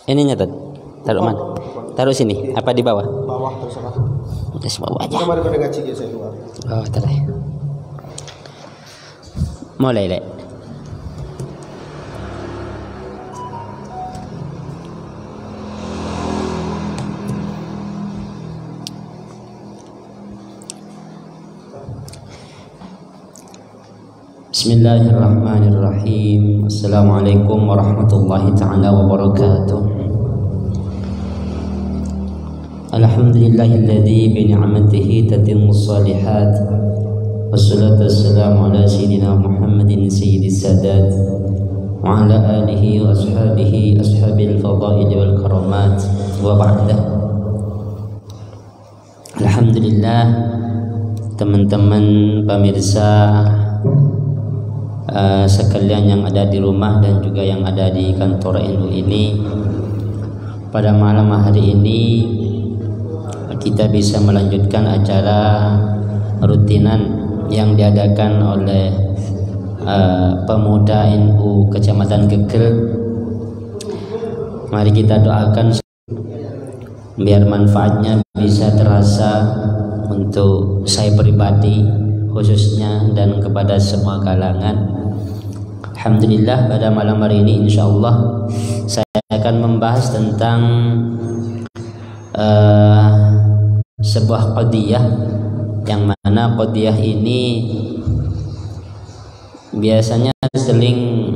Ininya taruh mana? Taruh sini. Apa di bawah? Bawah terserah. Di bawah aja. Kemarin pada ngaji ya saya keluar. Oh, taruh. Mulai, Lek. Bismillahirrahmanirrahim. Assalamualaikum warahmatullahi ta'ala wabarakatuh. Alhamdulillahilladzi bi ni'matihi tatimmus shalihat. Wassalatu wassalamu ala sayyidina Muhammadin sayyidis sadat wa ala alihi wa ashabihi ashabil fadail wal karamat wa ba'da. Alhamdulillah, teman-teman pemirsa sekalian yang ada di rumah dan juga yang ada di kantor NU ini, pada malam hari ini kita bisa melanjutkan acara rutinan yang diadakan oleh pemuda NU Kecamatan Geger. Mari kita doakan biar manfaatnya bisa terasa untuk saya pribadi khususnya dan kepada semua kalangan. Alhamdulillah, pada malam hari ini insyaallah saya akan membahas tentang sebuah qadiyah, yang mana qadiyah ini biasanya sering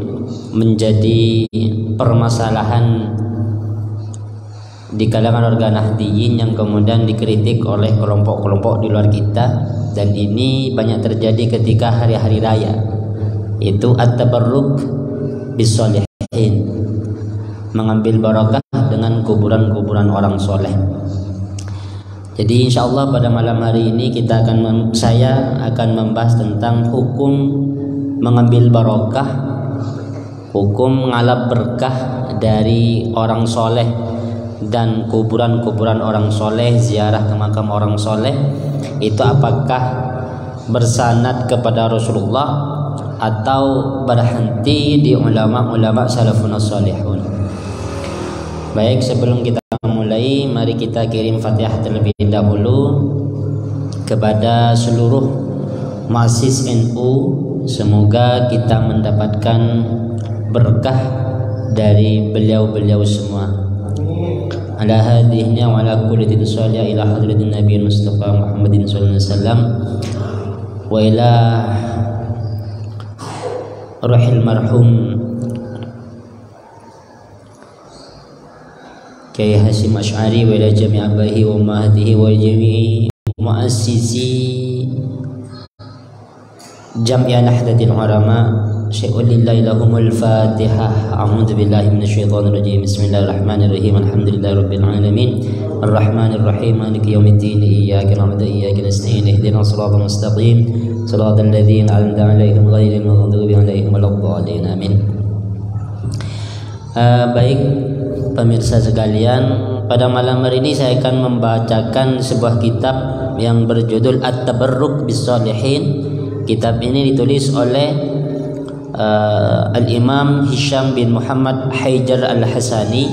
menjadi permasalahan di kalangan organ Nahdliyin yang kemudian dikritik oleh kelompok-kelompok di luar kita, dan ini banyak terjadi ketika hari-hari raya, itu at-tabarruk bis-sholihin, mengambil barakah dengan kuburan-kuburan orang soleh. Jadi insyaallah pada malam hari ini saya akan membahas tentang hukum mengambil barakah, hukum mengalap berkah dari orang soleh dan kuburan-kuburan orang soleh, ziarah ke makam orang soleh, itu apakah bersanad kepada Rasulullah atau berhenti di ulama-ulama salafun salihun. Baik, sebelum kita mulai, mari kita kirim Fatihah terlebih dahulu kepada seluruh muassis NU. Semoga kita mendapatkan berkah dari beliau-beliau semua. Ala hadihnya wa ala kulli tisalya ila hadratin Nabi Mustafa Muhammadin sallallahu alaihi wasallam wa ila ruhil marhum Kiai Hasyim Asy'ari wa ila jami' abahi wa ummahatihi wa jami' muassisi Jam'iyah Nahdlatul Ulama. Syai'ulillahi lahumul Fatihah. A'udzu billahi minasyaitonir rajim. Bismillahirrahmanirrahim. Alhamdulillahi rabbil alamin. Arrahmanirrahim. Maliki yaumiddin. Iyyaka na'budu wa iyyaka nasta'in. Ihdinas siratal mustaqim. Shiratal ladzina an'amta 'alaihim ghairil maghdubi 'alaihim waladdallin. Amin. Baik pemirsa sekalian, pada malam hari ini saya akan membacakan sebuah kitab yang berjudul At-Tabarruk bis-Sholihin. Kitab ini ditulis oleh Al-Imam Hisham bin Muhammad Haijar Al-Hasani.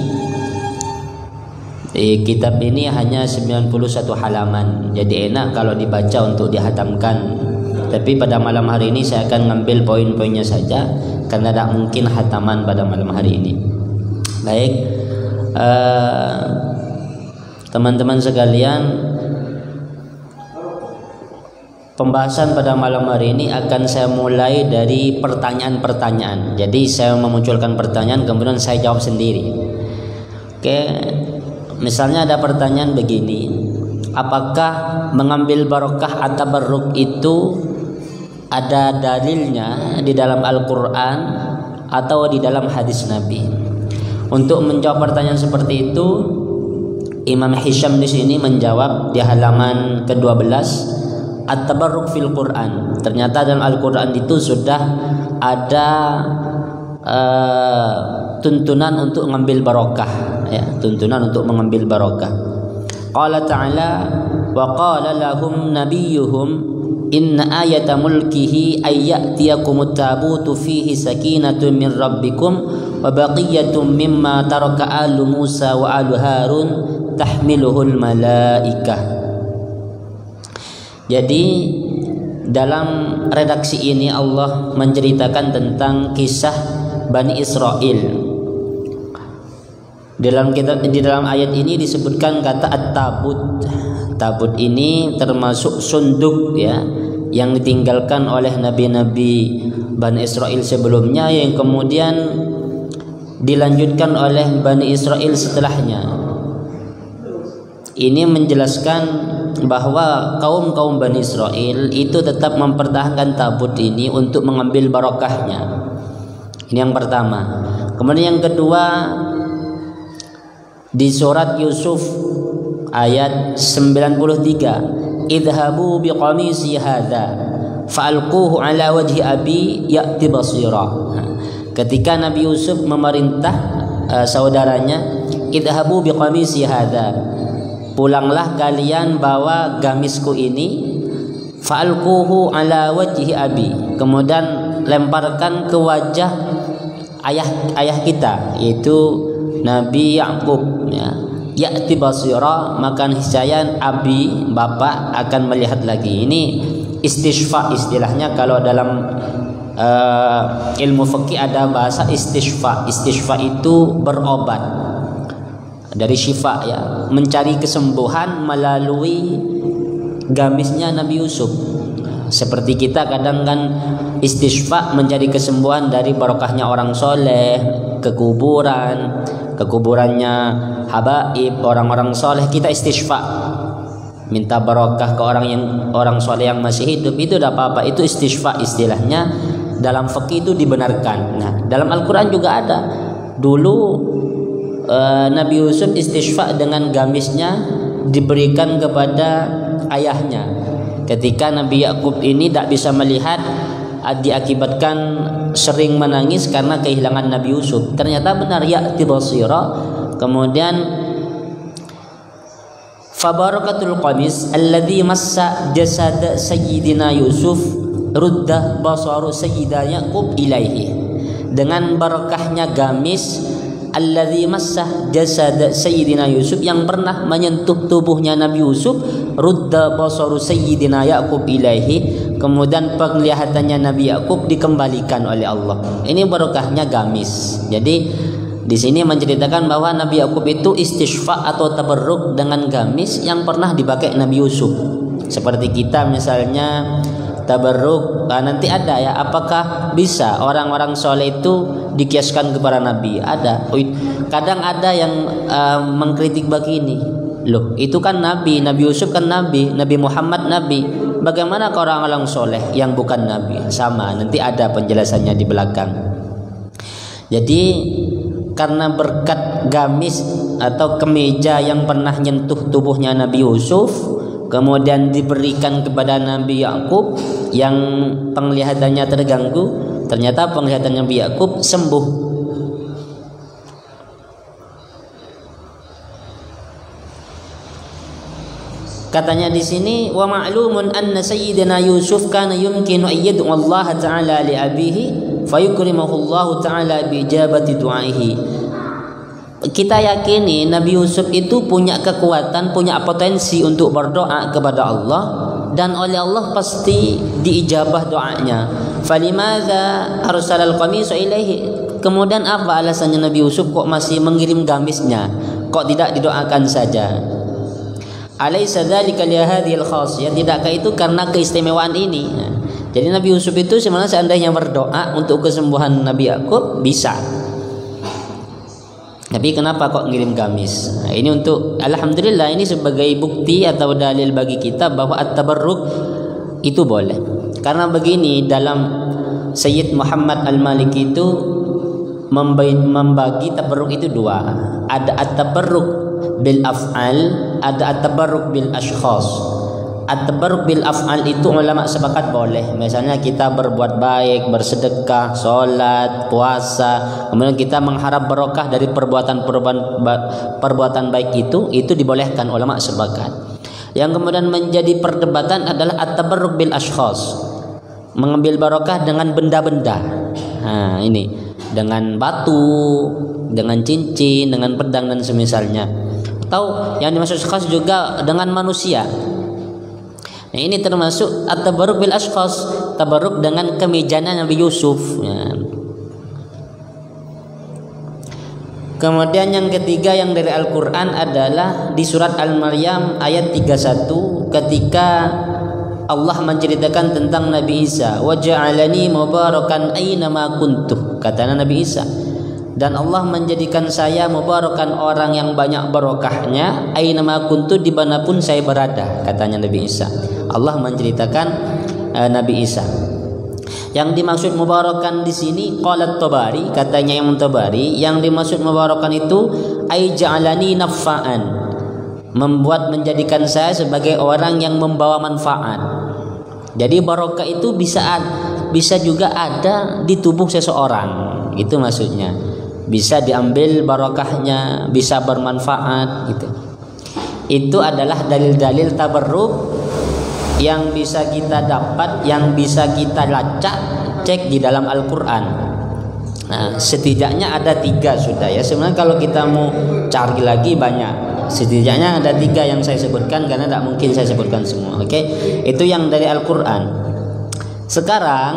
Kitab ini hanya 91 halaman, jadi enak kalau dibaca untuk dihatamkan. Tapi pada malam hari ini saya akan ngambil poin-poinnya saja, karena tidak mungkin hataman pada malam hari ini. Baik, teman-teman sekalian, pembahasan pada malam hari ini akan saya mulai dari pertanyaan-pertanyaan. Jadi saya memunculkan pertanyaan, kemudian saya jawab sendiri. Oke, misalnya ada pertanyaan begini: apakah mengambil barokah atau tabarruk itu ada dalilnya di dalam Al-Quran atau di dalam hadis Nabi? Untuk menjawab pertanyaan seperti itu, Imam Hisham di sini menjawab di halaman ke-12, At-Tabarruk fil Quran. Ternyata dalam Al-Quran itu sudah ada tuntunan untuk mengambil barokah, ya, tuntunan untuk mengambil barokah. Qala ta'ala wa qala lahum nabiyuhum inna ayata mulkihi ayyatiyakumut tabutu fihi sakinatun min rabbikum wa baqiyatum mimma taraka alu Musa wa alu Harun tahmiluhul malaikah. Jadi dalam redaksi ini Allah menceritakan tentang kisah Bani Israel. Di dalam ayat ini disebutkan kata at-tabut. Tabut ini termasuk sunduk ya, yang ditinggalkan oleh nabi-nabi Bani Israel sebelumnya, yang kemudian dilanjutkan oleh Bani Israel setelahnya. Ini menjelaskan bahwa kaum Bani Israel itu tetap mempertahankan tabut ini untuk mengambil barokahnya. Ini yang pertama. Kemudian yang kedua, di surat Yusuf ayat 93, idhabu biqamisi hadha fa'alquhu ala wajhi abi ya'ti basira. Ketika Nabi Yusuf memerintah saudaranya, idhabu biqamisi hadha, pulanglah kalian bawa gamisku ini, fa'alquhu ala wajhi abi, kemudian lemparkan ke wajah ayah kita, yaitu Nabi Yakub ya. Ya'ti basira, maka niscaya abi bapak akan melihat lagi. Ini istishfa istilahnya. Kalau dalam ilmu fikih ada bahasa istishfa. Istishfa itu berobat, dari syifa ya, mencari kesembuhan melalui gamisnya Nabi Yusuf. Seperti kita kadang kan istishfa mencari kesembuhan dari barokahnya orang soleh, ke kuburannya habaib, orang-orang soleh, kita istishfa, minta barokah ke orang soleh yang masih hidup. Itu tidak apa-apa, itu istishfa istilahnya. Dalam fikih itu dibenarkan. Nah, dalam Al-Quran juga ada. Dulu Nabi Yusuf istishfa dengan gamisnya diberikan kepada ayahnya. Ketika Nabi Yakub ini tidak bisa melihat, diakibatkan sering menangis karena kehilangan Nabi Yusuf. Ternyata benar, ya'ti basira. Kemudian fabarakatul qamis alladhi massa jasad sayyidina Yusuf rudda basaru sayyidina Yaqub ilaihi. Dengan barakahnya gamis alladhi massa jasad sayyidina Yusuf, yang pernah menyentuh tubuhnya Nabi Yusuf, rudda basaru sayyidina Yaqub ilaihi, kemudian penglihatannya Nabi Yakub dikembalikan oleh Allah. Ini barokahnya gamis. Jadi di sini menceritakan bahwa Nabi Yakub itu istishfa atau tabarruk dengan gamis yang pernah dipakai Nabi Yusuf. Seperti kita misalnya tabarruk, nanti ada ya, apakah bisa orang-orang soleh itu dikiaskan kepada Nabi? Ada. Kadang ada yang mengkritik begini, loh itu kan Nabi Yusuf kan Nabi Muhammad Nabi, bagaimana ke orang-orang soleh yang bukan Nabi? Sama, nanti ada penjelasannya di belakang. Jadi karena berkat gamis atau kemeja yang pernah nyentuh tubuhnya Nabi Yusuf, kemudian diberikan kepada Nabi Yakub yang penglihatannya terganggu, ternyata penglihatan Nabi Yakub sembuh. Katanya di sini, wa ma'lumun anna sayyidina Yusuf kana yumkinu an yad'u Allah ta'ala li abihi fayukrimahu Allah ta'ala bi ijabati du'aihi. Kita yakini Nabi Yusuf itu punya kekuatan, punya potensi untuk berdoa kepada Allah, dan oleh Allah pasti diijabah doanya. Falimadza arsalal qamisa ilaihi. Kemudian apa alasannya Nabi Yusuf kok masih mengirim gamisnya? Kok tidak didoakan saja? Alaysa dzalika li hadhil khasiyah, tidakkah itu karena keistimewaan ini? Jadi Nabi Yusuf itu sebenarnya seandainya berdoa untuk kesembuhan Nabi Yakub bisa. Tapi kenapa kok ngirim gamis? Nah, ini untuk alhamdulillah, ini sebagai bukti atau dalil bagi kita bahwa at-tabarruk itu boleh. Karena begini, dalam Sayyid Muhammad Al-Maliki itu membagi tabarruk itu dua. Ada at-tabarruk bil af'al, ada at-tabarruk bil ashkhas. At-tabarruk bil af'al itu ulama sepakat boleh. Misalnya kita berbuat baik, bersedekah, sholat, puasa, kemudian kita mengharap barokah dari perbuatan baik itu dibolehkan, ulama sepakat. Yang kemudian menjadi perdebatan adalah at-tabarruk bil ashkhas, mengambil barokah dengan benda-benda. Nah, ini dengan batu, dengan cincin, dengan pedang dan semisalnya. Atau yang dimaksud khas juga dengan manusia. Nah, ini termasuk at-tabarruk bil ashkhas, tabarruk dengan kemejaan Nabi Yusuf. Ya. Kemudian yang ketiga yang dari Al-Quran adalah di surat Al-Maryam ayat 31 ketika Allah menceritakan tentang Nabi Isa, wa ja'alani mubarakan aynama kuntu, kata Nabi Isa, dan Allah menjadikan saya mubarakan orang yang banyak barokahnya, aynama kuntu, dimanapun saya berada, katanya Nabi Isa. Allah menceritakan Nabi Isa. Yang dimaksud mubarakan di sini qalat Tabari, katanya Imam Tabari, yang dimaksud mubarakan itu ai ja'alani nafa'an, membuat menjadikan saya sebagai orang yang membawa manfaat. Jadi barokah itu bisa juga ada di tubuh seseorang. Itu maksudnya. Bisa diambil barokahnya, bisa bermanfaat gitu. Itu adalah dalil-dalil tabarruk yang bisa kita dapat, yang bisa kita lacak, cek di dalam Al-Quran. Nah, setidaknya ada 3 sudah ya. Sebenarnya kalau kita mau cari lagi banyak. Setidaknya ada 3 yang saya sebutkan karena tidak mungkin saya sebutkan semua. Oke, itu yang dari Al-Quran. Sekarang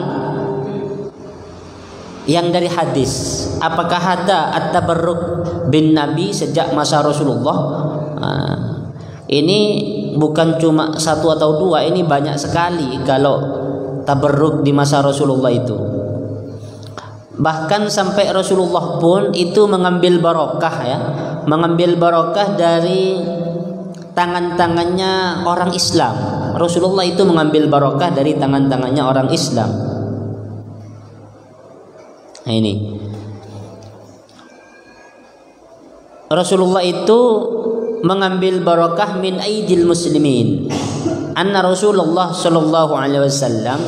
yang dari hadis. Apakah ada at-tabarruk bin Nabi sejak masa Rasulullah? Nah, ini bukan cuma 1 atau 2, ini banyak sekali kalau tabarruk di masa Rasulullah itu. Bahkan sampai Rasulullah pun itu mengambil barokah ya, mengambil barokah dari tangan-tangannya orang Islam. Rasulullah itu mengambil barokah dari tangan-tangannya orang Islam. Nah, ini Rasulullah itu mengambil barokah min aidil muslimin. Anna Rasulullah sallallahu alaihi wasallam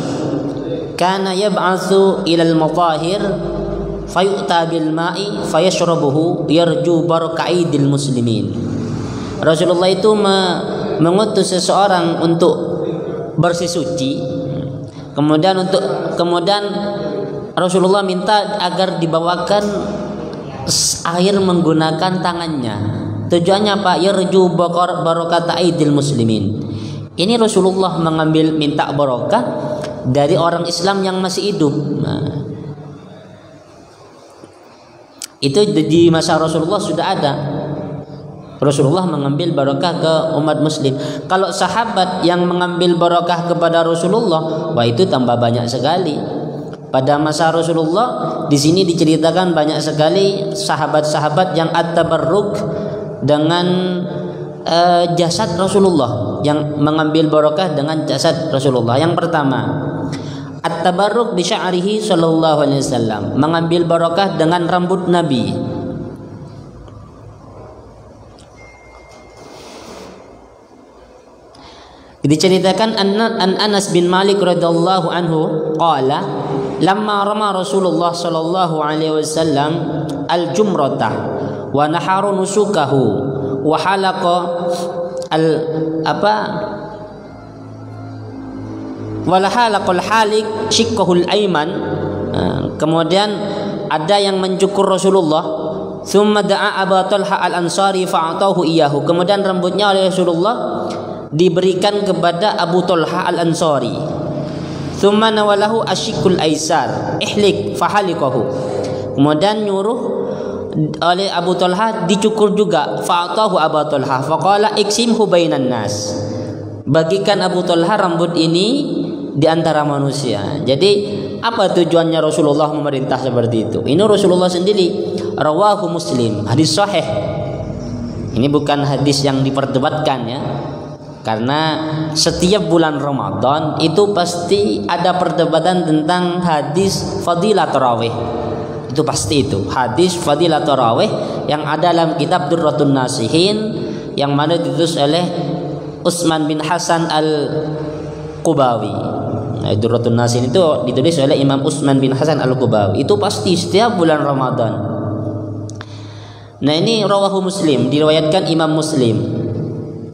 kana yab'atsu ila al-matahir fayu'ta bil ma'i fayashrabuhu yarju barakah aidil muslimin. Rasulullah itu mengutus seseorang untuk bersih suci. Kemudian Rasulullah minta agar dibawakan air menggunakan tangannya. Tujuannya apa? Yarju barakata aidil muslimin. Ini Rasulullah minta barokah dari orang Islam yang masih hidup. Nah, itu di masa Rasulullah sudah ada. Rasulullah mengambil barokah ke umat muslim. Kalau sahabat yang mengambil barokah kepada Rasulullah, wah itu tambah banyak sekali. Pada masa Rasulullah di sini diceritakan banyak sekali sahabat-sahabat yang at-tabarruk dengan jasad Rasulullah, yang mengambil barokah dengan jasad Rasulullah. Yang pertama, at-tabarruk bi sya'rihi sallallahu alaihi wasallam, mengambil barokah dengan rambut Nabi. Diceritakan an Anas bin Malik radhiyallahu anhu qala lamma rama Rasulullah sallallahu alaihi wasallam al-jumratah wa naharu nusukahu wa halaqa walhalaqal halik shiqqahul aiman. Kemudian ada yang mencukur Rasulullah, thumma da'a Abu Talha al-Ansari fa'atahu iyahu. Kemudian rambutnya oleh Rasulullah diberikan kepada Abu Talha al-Ansari. Thumma nawalahu asyikul aisar ihlik fahaliqahu. Kemudian nyuruh oleh Abu Talha dicukur juga, fa'atahu Abu Talha faqala iksimhu bainan nas. Bagikan Abu Talha rambut ini di antara manusia. Jadi apa tujuannya Rasulullah memerintah seperti itu? Ini Rasulullah sendiri, rawahu Muslim, hadis sahih. Ini bukan hadis yang diperdebatkan ya. Karena setiap bulan Ramadan itu pasti ada perdebatan tentang hadis fadilah tarawih. Itu pasti itu, hadis fadilah tarawih yang ada dalam kitab Durratun Nasihin yang mana ditulis oleh Utsman bin Hasan al-Qubawi. Nah, Durratun Nasihin itu ditulis oleh Imam Utsman bin Hasan al-Qubawi. Itu pasti setiap bulan Ramadan. Nah, ini rawahu Muslim, diriwayatkan Imam Muslim.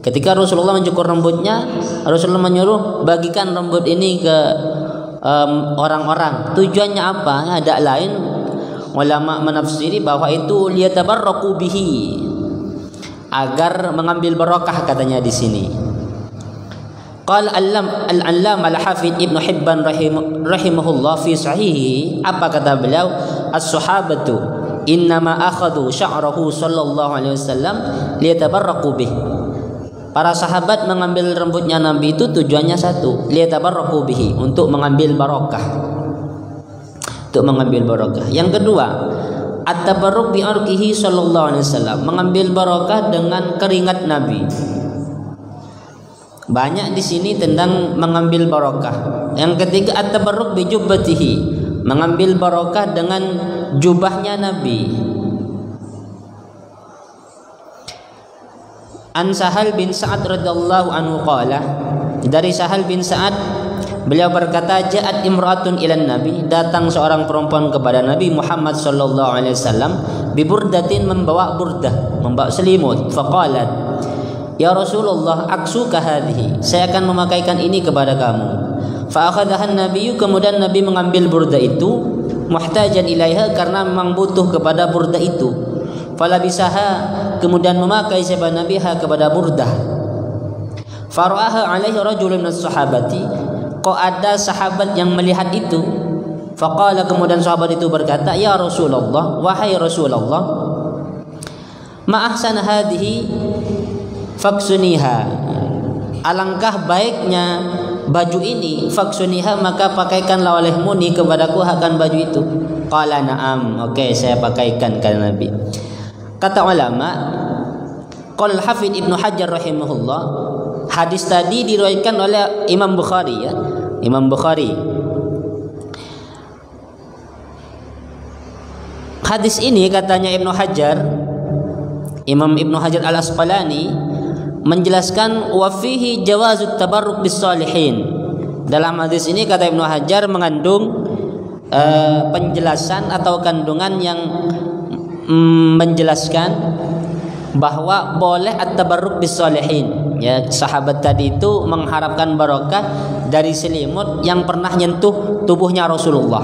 Ketika Rasulullah mencukur rambutnya, Rasulullah menyuruh bagikan rambut ini ke orang-orang. Tujuannya apa? Ada lain ulama menafsiri bahwa itu liyatabarraku bihi, agar mengambil barokah katanya di sini. Qala al-allam al-hafidh Ibnu Hibban rahimahullah fi sahihi, apa kata beliau? As-sahabatu innama akhadhu sya'rahu sallallahu alaihi wasallam liyatabarraku bih. Para sahabat mengambil rambutnya Nabi itu tujuannya satu, liyatabarraku bihi, untuk mengambil barokah. Untuk mengambil barokah. Yang kedua, at-tabarruk bi arqihi sallallahu alaihi wasallam, mengambil barokah dengan keringat Nabi. Banyak di sini tentang mengambil barokah. Yang ketiga, at-tabarruk bi jubbatihi, mengambil barokah dengan jubahnya Nabi. An Sahal bin Sa'ad radhiyallahu anhu qala, dari Sahal bin Sa'ad beliau berkata, ja'at imra'atun ilan Nabi, datang seorang perempuan kepada Nabi Muhammad sallallahu alaihi wasallam bi burdatin, membawa burdah, membawa selimut. Faqalat, ya Rasulullah, aksuka hadhihi, saya akan memakaikan ini kepada kamu. Fa akhadhaha an-nabiy, kemudian Nabi mengambil burdah itu, muhtajan ilaiha, karena memang butuh kepada burdah itu. Fala bisaha, kemudian memakai siapa Nabi kepada burdah. Fara'aha alaihi rajulun min sahabati, kok ada sahabat yang melihat itu. Faqala, kemudian sahabat itu berkata, ya Rasulullah, wahai Rasulullah, ma ahsana hadhihi faksuniha, alangkah baiknya baju ini, faksuniha, maka pakaikanlah olehmu ni kepadaku akan baju itu. Qala na'am, oke, saya pakaikan, kata Nabi. Kata ulama, qala al-hafidh Ibnu Hajar rahimahullah, hadis tadi diriwayatkan oleh Imam Bukhari, ya, Imam Bukhari. Hadis ini katanya Ibnu Hajar, Imam Ibnu Hajar Al-Asqalani menjelaskan wa fihi jawazut tabarruk bis salihin. Dalam hadis ini kata Ibnu Hajar mengandung penjelasan atau kandungan yang menjelaskan bahwa boleh at-tabarruk bis salihin. Ya, sahabat tadi itu mengharapkan barokah dari selimut yang pernah nyentuh tubuhnya Rasulullah.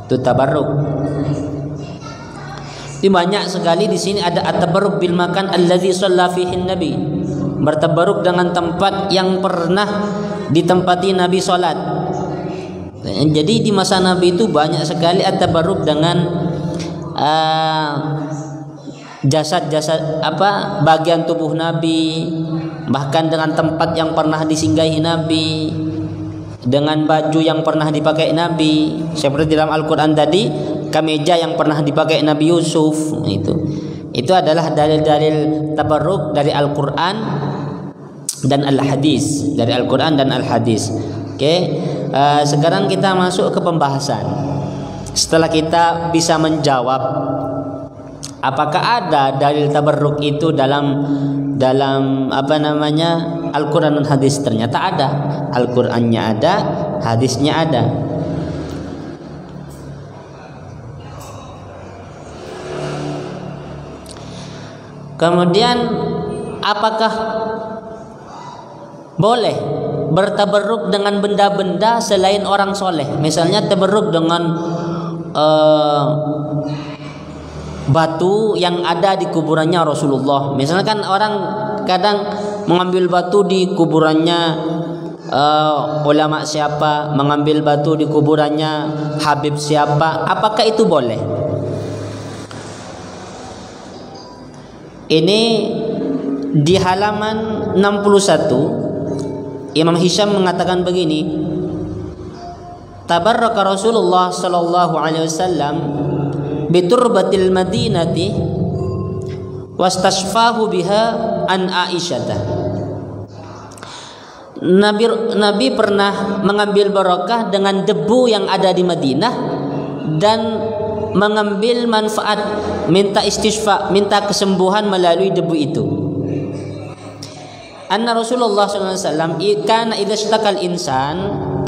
Itu tabarruk. Di banyak sekali di sini ada at-tabarruk bil makan allazi shalla fihi nabi, bertabarruk dengan tempat yang pernah ditempati Nabi salat. Jadi di masa Nabi itu banyak sekali at-tabarruk dengan jasad-jasad, bagian tubuh Nabi, bahkan dengan tempat yang pernah disinggahi Nabi, dengan baju yang pernah dipakai Nabi, seperti dalam Al-Quran tadi, kemeja yang pernah dipakai Nabi Yusuf. Itu adalah dalil-dalil tabarruk dari Al-Quran dan Al-Hadis, dari Al-Quran dan Al-Hadis. Oke, sekarang kita masuk ke pembahasan. Setelah kita bisa menjawab apakah ada dalil tabarruk itu dalam Al-Quran dan hadis, ternyata ada. Al-Qurannya ada, hadisnya ada. Kemudian apakah boleh bertabarruk dengan benda-benda selain orang soleh? Misalnya tabarruk dengan batu yang ada di kuburannya Rasulullah. Misalnya kan orang kadang mengambil batu di kuburannya ulama siapa, mengambil batu di kuburannya Habib siapa. Apakah itu boleh? Ini di halaman 61 Imam Hisham mengatakan begini, tabarraka Rasulullah sallallahu alaihi wasallam biturbatil madinati wastashfahu biha an Aisyah. Nabi pernah mengambil barokah dengan debu yang ada di Madinah dan mengambil manfaat, minta istishfa, minta kesembuhan melalui debu itu. Anna Rasulullah sallallahu alaihi wasallam kana idza ishtaqal insan,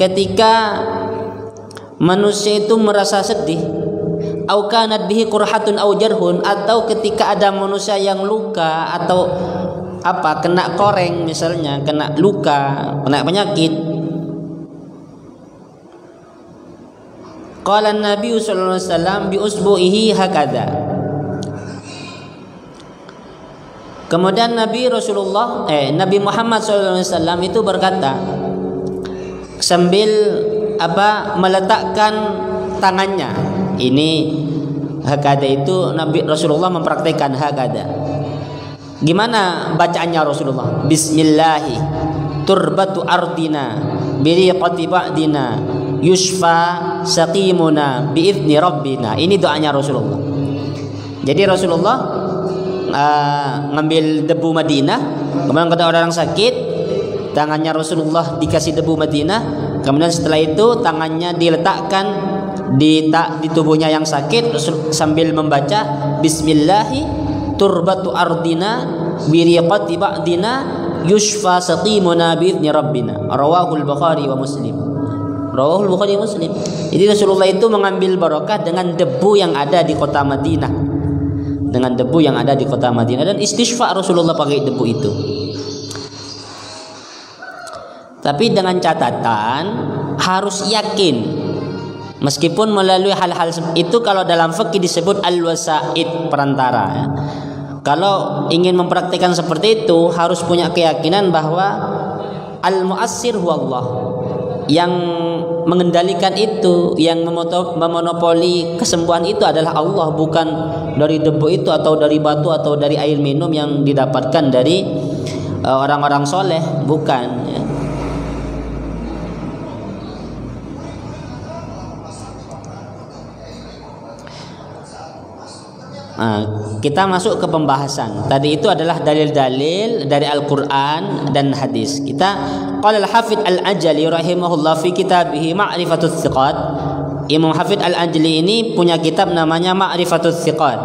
ketika manusia itu merasa sedih, au kanat bihi qurhatun au jarhun, atau ketika ada manusia yang luka atau kena koreng, misalnya kena luka, kena penyakit, Qala Nabi sallallahu alaihi wasallam bi usbu'ihi hakadha. Kemudian Nabi Muhammad sallallahu alaihi wasallam itu berkata sambil meletakkan tangannya. Ini hakada itu Nabi Rasulullah mempraktikkan hakada. Gimana bacaannya Rasulullah? Bismillahi turbatu ardina biriqati ba'dina yushfa saqimuna biizni rabbina. Ini doanya Rasulullah. Jadi Rasulullah ngambil debu Madinah, kemudian kata orang sakit, tangannya Rasulullah dikasih debu Madinah, kemudian setelah itu tangannya diletakkan di tubuhnya yang sakit sambil membaca Bismillahi turbatu ardina biriqati ba'dina yushfa saqimuna biizni rabbina. Rawahul Bukhari wa Muslim. Rawahul Bukhari wa Muslim. Jadi Rasulullah itu mengambil barokah dengan debu yang ada di kota Madinah. Dengan debu yang ada di kota Madinah, dan istisfa Rasulullah pakai debu itu. Tapi dengan catatan harus yakin, meskipun melalui hal-hal itu, kalau dalam fikih disebut al-wasaid, perantara ya. Kalau ingin mempraktikkan seperti itu harus punya keyakinan bahwa al-mu'assir huwa Allah, yang mengendalikan itu, yang memonopoli kesembuhan itu adalah Allah, bukan dari debu itu atau dari batu atau dari air minum yang didapatkan dari orang-orang soleh, bukan ya. Kita masuk ke pembahasan. Tadi itu adalah dalil-dalil dari Al-Quran dan hadis. Qala Al-Hafidz Al-Ajli rahimahullah fi kitabih Ma'rifatutz Thiqat. Imam Hafidz Al-Ajli ini punya kitab namanya Ma'rifatutz Thiqat.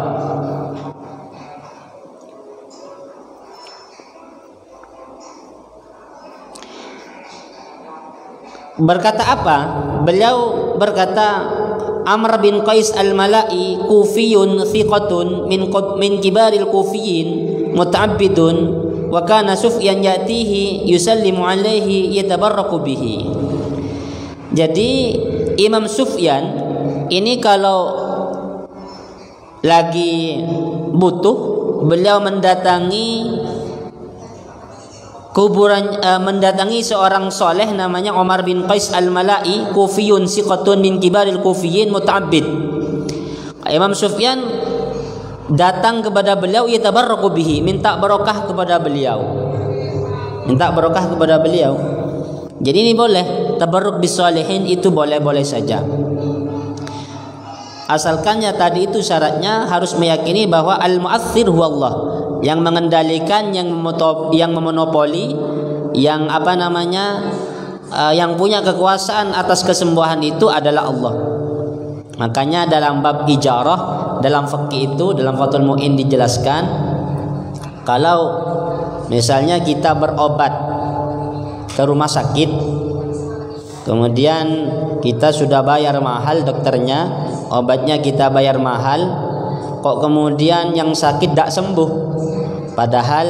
Berkata apa? Beliau berkata, Amr bin Qais al-Mala'i kufiyun thiqatun min kibaril kufiyin muta'abbidun wa kana Sufyan ya'tihi yusallimu alaihi yatabarraku bihi. Jadi Imam Sufyan ini kalau lagi butuh, beliau mendatangi kuburan, mendatangi seorang soleh namanya Umar bin Qais al-Mala'i kufiyun siqatun min kibaril kufiyin muta'abbid. Imam Sufyan datang kepada beliau, yatabarraku bihi, minta barokah kepada beliau, Jadi ini boleh, tabarruk bis sholihin itu boleh-boleh saja, asalkannya tadi itu syaratnya harus meyakini bahwa al-mu'athir huwa Allah, yang mengendalikan, yang memonopoli, yang yang punya kekuasaan atas kesembuhan itu adalah Allah. Makanya dalam bab ijarah, dalam fikih itu, dalam Fathul Mu'in dijelaskan, kalau misalnya kita berobat ke rumah sakit, kemudian kita sudah bayar mahal dokternya, obatnya kita bayar mahal, kok kemudian yang sakit tidak sembuh, padahal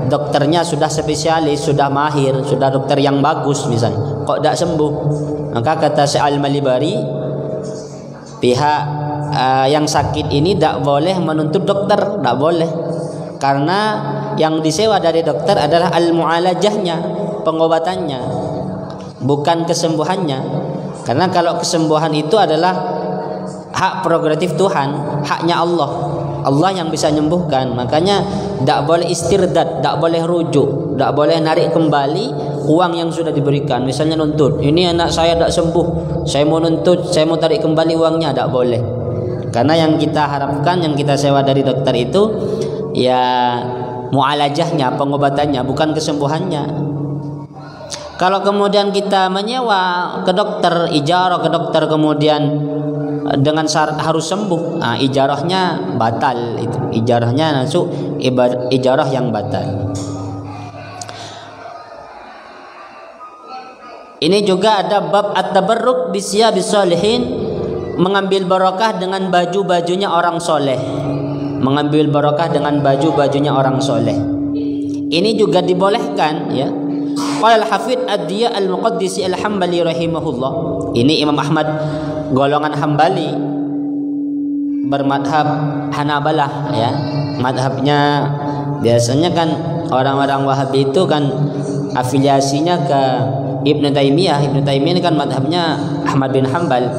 dokternya sudah spesialis, sudah mahir, sudah dokter yang bagus misalnya, kok tidak sembuh? Maka kata Syekh Al-Malibari, pihak yang sakit ini tidak boleh menuntut dokter, tidak boleh, karena yang disewa dari dokter adalah al-mu'alajahnya, pengobatannya, bukan kesembuhannya. Karena kalau kesembuhan itu adalah hak prerogatif Tuhan, haknya Allah, Allah yang bisa menyembuhkan. Makanya tidak boleh istirdad, tidak boleh rujuk, tidak boleh narik kembali uang yang sudah diberikan. Misalnya nuntut, ini anak saya tidak sembuh, saya mau nuntut, saya mau tarik kembali uangnya, tidak boleh. Karena yang kita harapkan, yang kita sewa dari dokter itu ya mu'alajahnya, pengobatannya, bukan kesembuhannya. Kalau kemudian kita menyewa ke dokter, ijarah ke dokter, kemudian dengan syarat harus sembuh, ijarahnya batal, itu ijarahnya masuk ijarah yang batal. Ini juga ada bab at-tabarruk bisiyabis sholihin, mengambil barokah dengan baju-bajunya orang soleh, mengambil barokah dengan baju-bajunya orang soleh. Ini juga dibolehkan ya. Qala al-Hafidz Ad-Diya Al-Muqaddisi Al-Hambali rahimahullah. Ini Imam Ahmad golongan Hambali bermadhab Hanabalah ya. Madhabnya biasanya kan orang-orang Wahabi itu kan afiliasinya ke Ibnu Taimiyah. Ibnu Taimiyah ini kan madhabnya Ahmad bin Hanbal.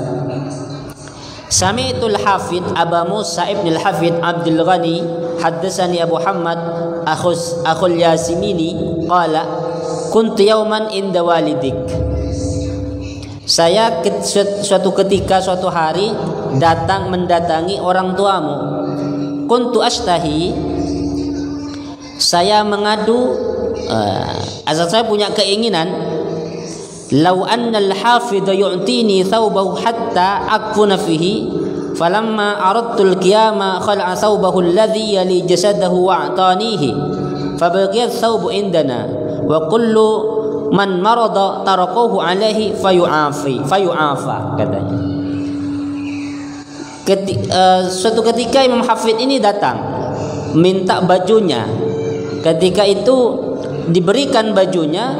Sami'tul Hafidh Aba Musa ibn al-Hafidh Abdul Ghani haddatsani Abu Muhammad akhul Yasimini qala kuntu yawman inda walidik. Saya suatu ketika suatu hari mendatangi orang tuamu. Kuntu ashtahi, saya mengadu, asal saya punya keinginan, lau anna al-hafidh yu'tini thawbahu hatta akfuna fihi falamma aradtu al-qiyama khala'a thawbahu alladhi yali jasadahu wa'tanihi fabaqiyat thawbu indana wa kullu man marada tarakahu alaihi fayu'afa katanya. Suatu ketika Imam Hafidh ini datang minta bajunya. Ketika itu diberikan bajunya,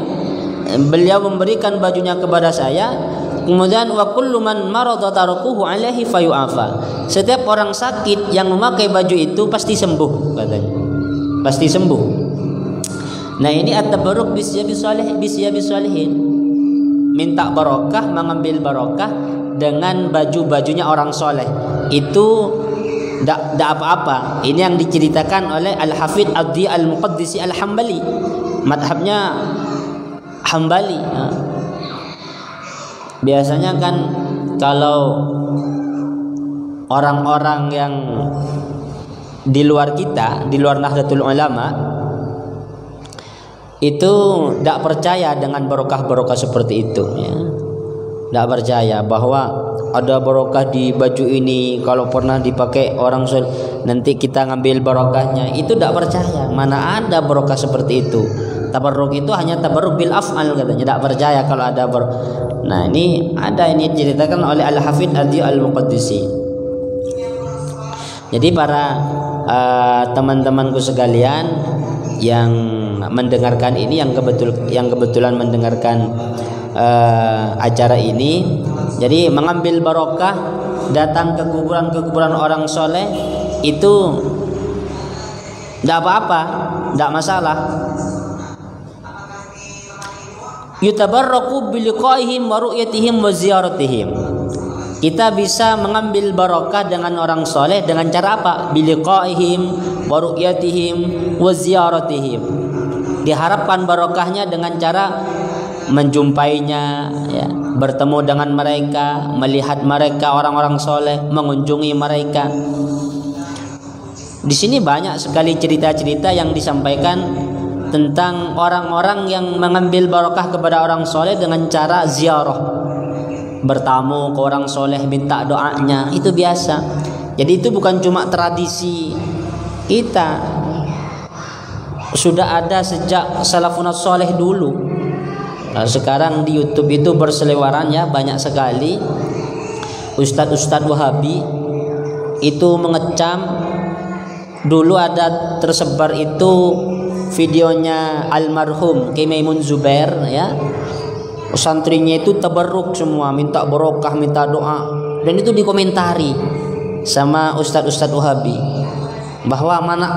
beliau memberikan bajunya kepada saya. Kemudian wa kullu man marada tarakuhu alaihi fayu'afa. Setiap orang sakit yang memakai baju itu pasti sembuh katanya. Pasti sembuh. Nah, ini at-tabarruk bisyabi sholihin. Minta barokah, mengambil barokah dengan baju-bajunya orang soleh. Itu tidak apa-apa. Ini yang diceritakan oleh Al-Hafidh Abdi Al-Muqaddisi Al-Hambali, madhabnya Hambali. Biasanya kan kalau orang-orang yang di luar kita, di luar Nahdlatul Ulama, itu tidak percaya dengan barokah-barokah seperti itu ya. Tidak percaya bahwa ada barokah di baju ini, kalau pernah dipakai orang nanti kita ngambil barokahnya. Itu tidak percaya. Mana ada barokah seperti itu. Tabarruk itu hanya tabarruk bil af'al katanya. Tidak percaya kalau ada Nah, ini diceritakan oleh Al-Hafidh Abdi Al-Muqaddisi. Jadi para teman-temanku sekalian yang mendengarkan ini, yang kebetulan mendengarkan acara ini, jadi mengambil barokah, datang ke kuburan orang soleh itu tidak apa-apa, tidak masalah. Yutabarraku biliqaihim wa ru'yatihim wa ziyaratihim. Kita bisa mengambil barokah dengan orang soleh dengan cara apa? Biliqaihim wa ru'yatihim wa ziyaratihim. Diharapkan barokahnya dengan cara menjumpainya ya, bertemu dengan mereka, melihat mereka orang-orang soleh, mengunjungi mereka. Di sini banyak sekali cerita-cerita yang disampaikan tentang orang-orang yang mengambil barokah kepada orang soleh dengan cara ziarah, bertamu ke orang soleh, minta doanya. Itu biasa. Jadi itu bukan cuma tradisi kita, sudah ada sejak salafun soleh dulu. Nah, sekarang di YouTube itu berseliweran ya, banyak sekali ustadz-ustadz Wahabi itu mengecam. Dulu ada tersebar itu videonya almarhum Kiai Maimun Zubair ya. Santrinya itu tabarruk semua, minta barokah, minta doa, dan itu dikomentari sama ustadz-ustadz Wahabi bahwa mana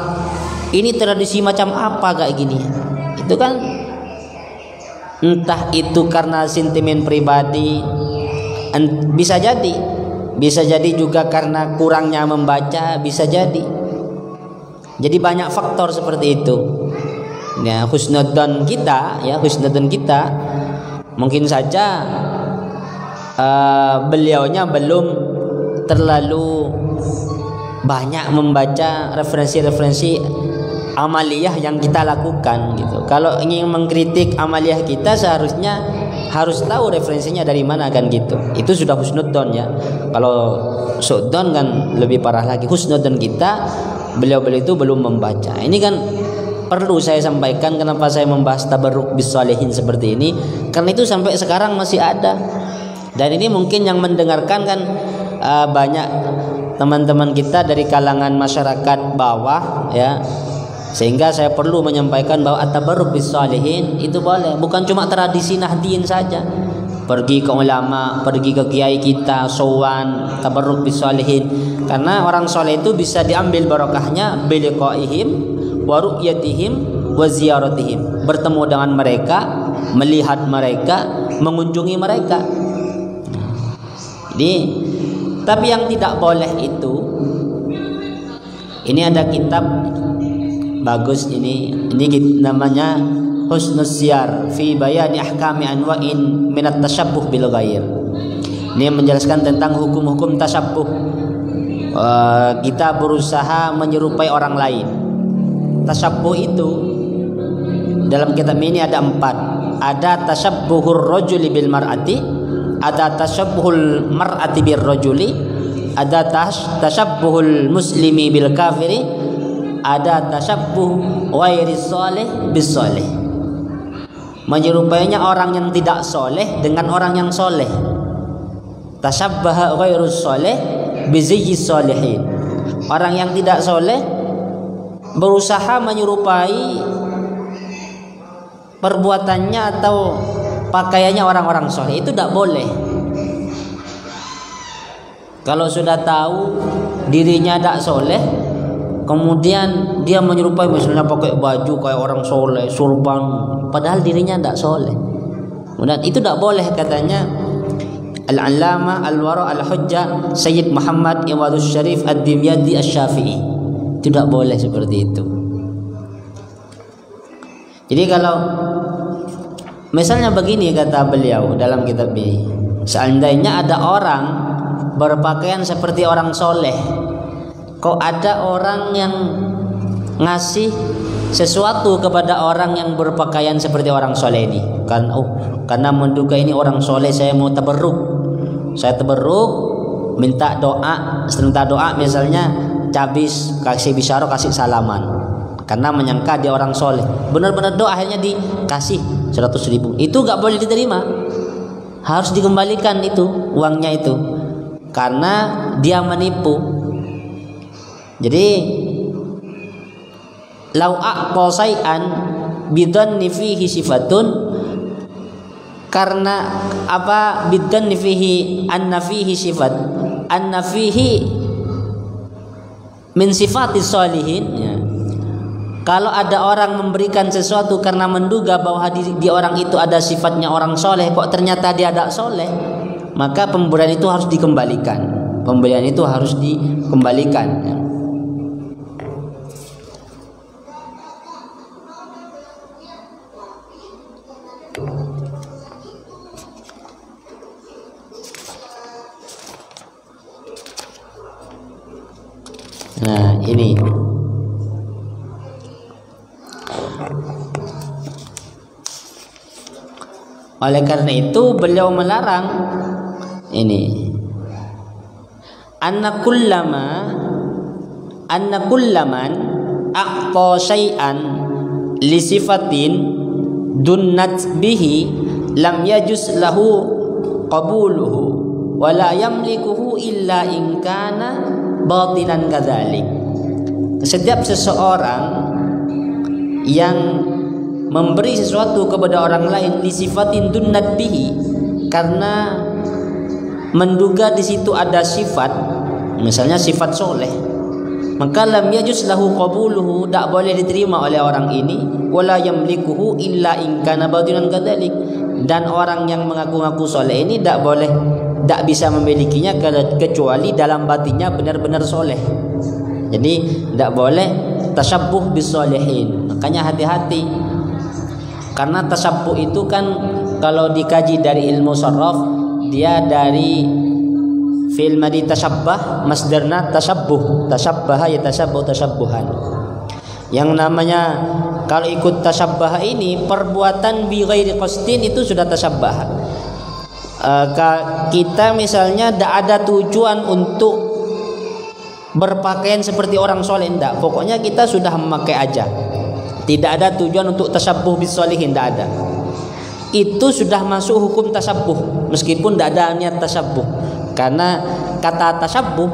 ini tradisi macam apa kayak gini. Itu kan entah itu karena sentimen pribadi, bisa jadi juga karena kurangnya membaca, bisa jadi. Jadi banyak faktor seperti itu. Ya, husnudzon kita mungkin saja beliaunya belum terlalu banyak membaca referensi-referensi amaliyah yang kita lakukan gitu. Kalau ingin mengkritik amaliyah kita, seharusnya harus tahu referensinya dari mana kan gitu. Itu sudah husnudzon ya. Kalau suudzon kan lebih parah lagi. Husnudzon kita, beliau-beliau itu belum membaca. Ini kan perlu saya sampaikan kenapa saya membahas tabarruk bis sholihin seperti ini, karena itu sampai sekarang masih ada. Dan ini mungkin yang mendengarkan kan banyak teman-teman kita dari kalangan masyarakat bawah ya. Sehingga saya perlu menyampaikan bahwa at-tabarruk bis sholihin itu boleh, bukan cuma tradisi Nahdien saja. pergi ke ulama, pergi ke kiai kita, sowan, tabarruk bisalihin. Karena orang soleh itu bisa diambil barokahnya biliqaihim wa ru'yatihim wa ziyaratihim, bertemu dengan mereka, melihat mereka, mengunjungi mereka. Jadi, tapi yang tidak boleh itu, ini ada kitab bagus ini namanya Husnus Siyar fi bayani ahkami anwa'in minat tasyabbuh bil ghair. Ini menjelaskan tentang hukum-hukum tasyabbuh. Kita berusaha menyerupai orang lain. Tasyabbuh itu dalam kitab ini ada 4. Ada tasyabbuhur rajuli bil mar'ati, ada tasyabbuhul mar'ati bir rajuli, ada tasyabbuhul muslimi bil kafiri, ada tasyabbuh ghairi shalih bis shalih. Menyerupainya orang yang tidak soleh dengan orang yang soleh. Tasyabbaha ghairus soleh biziyyis solihin. Orang yang tidak soleh berusaha menyerupai perbuatannya atau pakaiannya orang-orang soleh. Itu tidak boleh. Kalau sudah tahu dirinya tidak soleh, kemudian dia menyerupai, misalnya pakai baju kayak orang soleh, surban, padahal dirinya tidak soleh. Kemudian itu tidak boleh, katanya Al-Allamah Al-Wara Al-Hujjah Sayyid Muhammad Iwadus Syarif Ad-Dimyati Asy-Syafi'i. Tidak boleh seperti itu. Jadi kalau misalnya begini kata beliau dalam kitab ini, seandainya ada orang berpakaian seperti orang soleh, kok ada orang yang ngasih sesuatu kepada orang yang berpakaian seperti orang soleh ini, kan? Karena menduga ini orang soleh, saya mau tabarruk. Saya tabarruk, minta doa, setelah doa misalnya cabis, kasih bisyarah, kasih salaman, karena menyangka dia orang soleh. Benar-benar doa, akhirnya dikasih 100.000. Itu gak boleh diterima, harus dikembalikan itu uangnya itu, karena dia menipu. Jadi lau aqqa syai'an bidanni fihi sifatun, karena apa? Bidanni fihi anna fihi sifat, anna fihi min sifatis sholihin ya. Kalau ada orang memberikan sesuatu karena menduga bahwa di orang itu ada sifatnya orang soleh, kok ternyata dia tidak soleh, maka pemberian itu harus dikembalikan. Pemberian itu harus dikembalikan ya. Nah, ini oleh karena itu beliau melarang ini, anna kullaman aqta syai'an li sifatin dunnat bihi lam yajuz lahu qabuluhu wa la yamlikuhu illa in kana batinan kadzalik. Setiap seseorang yang memberi sesuatu kepada orang lain li sifatin dunnat bihi, karena menduga di situ ada sifat, misalnya sifat soleh, maka lam yajuz lahu qabuluhu, tak boleh diterima oleh orang ini, wala yamlikuhu illa in kana batinan kadzalik, dan orang yang mengaku-ngaku soleh ini tak boleh, tak bisa memilikinya kecuali dalam batinnya benar-benar soleh. Jadi tak boleh tasyabbuh bisolihin. Makanya hati-hati, karena tasyabbuh itu kan kalau dikaji dari ilmu sarraf, dia dari fi'il madhi tasyabbah, masdarna tasyabbuh, tasyabbaha yatashabbahu tasyabbuhan. Yang namanya kalau ikut tasyabbaha ini perbuatan bi ghairi qasdin, itu sudah tasyabbaha. Kita misalnya tidak ada tujuan untuk berpakaian seperti orang soleh, tidak. Pokoknya kita sudah memakai aja, tidak ada tujuan untuk tasyabbuh bisolihin, tidak ada. Itu sudah masuk hukum tasyabbuh meskipun tidak ada niat tasyabbuh, karena kata tasyabbuh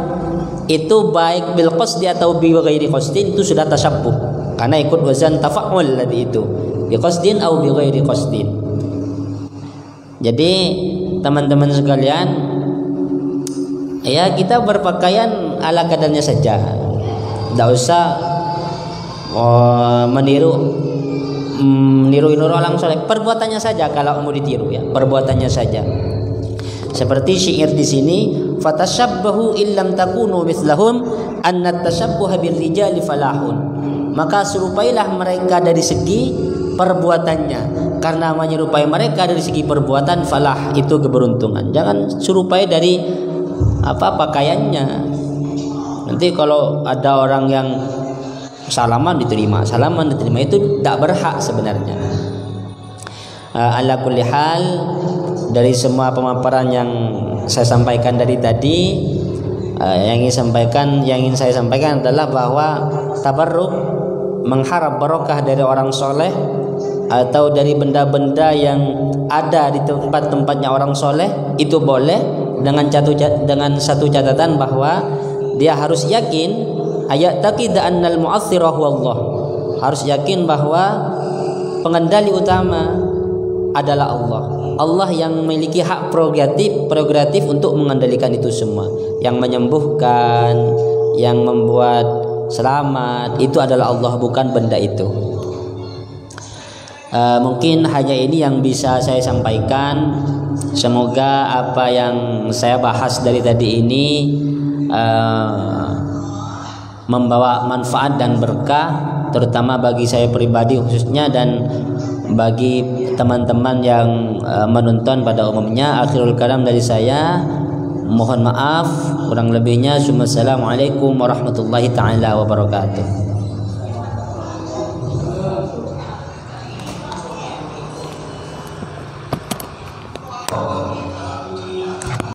itu baik bil qasdi atau bi ghairi qasdin, itu sudah tasyabbuh karena ikut wazan tafa'ul tadi itu, bi qasdin atau bi ghairi qasdin. Jadi teman-teman sekalian, ya kita berpakaian ala kadarnya saja. Tidak usah meniru orang soleh. Perbuatannya saja kalau mau ditiru, ya perbuatannya saja. Seperti syair di sini, fatashabbahu illam takunu mithlahum anna tashabbuha birrijali falahun. Maka serupailah mereka dari segi perbuatannya, karena menyerupai mereka dari segi perbuatan falah itu keberuntungan. Jangan serupai dari pakaiannya. Nanti kalau ada orang yang salaman diterima itu tidak berhak sebenarnya. Ala kulli hal, dari semua pemaparan yang saya sampaikan dari tadi, yang ingin saya sampaikan adalah bahwa tabarruk, mengharap barokah dari orang soleh atau dari benda-benda yang ada di tempat-tempatnya orang soleh itu boleh, dengan satu catatan bahwa dia harus yakin ayat-taqid annal mu'aththira huwa Allah. Harus yakin bahwa pengendali utama adalah Allah. Allah yang memiliki hak prerogatif untuk mengendalikan itu semua. Yang menyembuhkan, yang membuat selamat itu adalah Allah, bukan benda itu. Mungkin hanya ini yang bisa saya sampaikan. Semoga apa yang saya bahas dari tadi ini membawa manfaat dan berkah, terutama bagi saya pribadi khususnya dan bagi teman-teman yang menonton pada umumnya. Akhirul kalam dari saya, mohon maaf kurang lebihnya. Assalamualaikum warahmatullahi taala wabarakatuh.